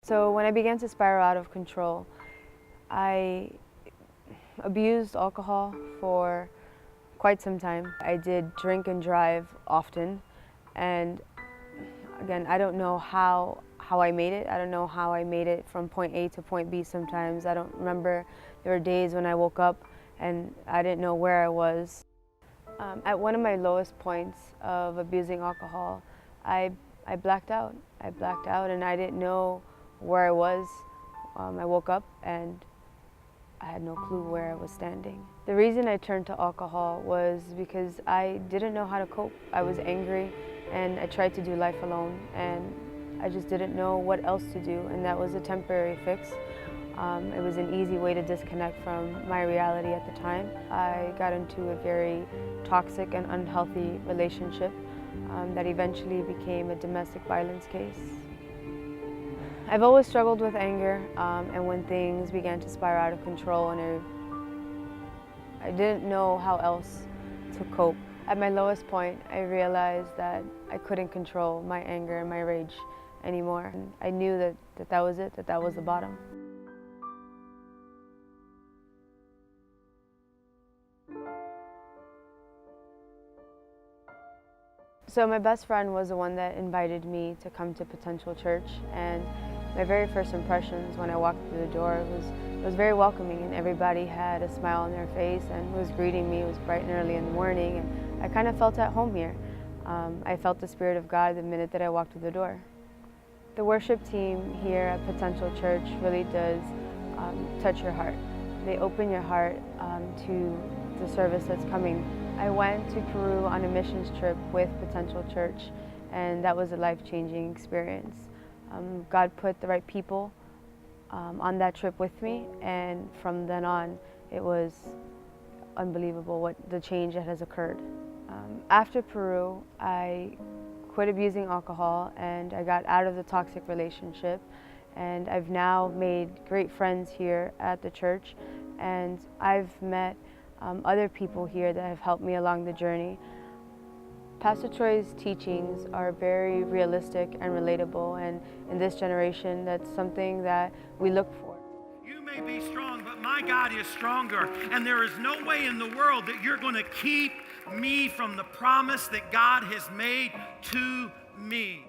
So when I began to spiral out of control, I abused alcohol for quite some time. I did drink and drive often, and again, I don't know how I made it. I don't know how I made it from point A to point B sometimes. I don't remember. There were days when I woke up and I didn't know where I was. At one of my lowest points of abusing alcohol, I blacked out. I blacked out and I didn't know where I was. I woke up and I had no clue where I was standing. The reason I turned to alcohol was because I didn't know how to cope. I was angry and I tried to do life alone and I just didn't know what else to do, and that was a temporary fix. It was an easy way to disconnect from my reality at the time. I got into a very toxic and unhealthy relationship that eventually became a domestic violence case. I've always struggled with anger, and when things began to spiral out of control and I didn't know how else to cope. At my lowest point, I realized that I couldn't control my anger and my rage anymore. And I knew that was it, that was the bottom. So my best friend was the one that invited me to come to Potential Church, and my very first impressions when I walked through the door was very welcoming, and everybody had a smile on their face and was greeting me. It was bright and early in the morning, and I kind of felt at home here. I felt the Spirit of God the minute that I walked through the door. The worship team here at Potential Church really does touch your heart. They open your heart to the service that's coming. I went to Peru on a missions trip with Potential Church, and that was a life-changing experience. God put the right people on that trip with me, and from then on, it was unbelievable what the change that has occurred. After Peru, I quit abusing alcohol and I got out of the toxic relationship, and I've now made great friends here at the church, and I've met other people here that have helped me along the journey. Pastor Troy's teachings are very realistic and relatable, and in this generation, that's something that we look for. You may be strong, but my God is stronger, and there is no way in the world that you're going to keep me from the promise that God has made to me.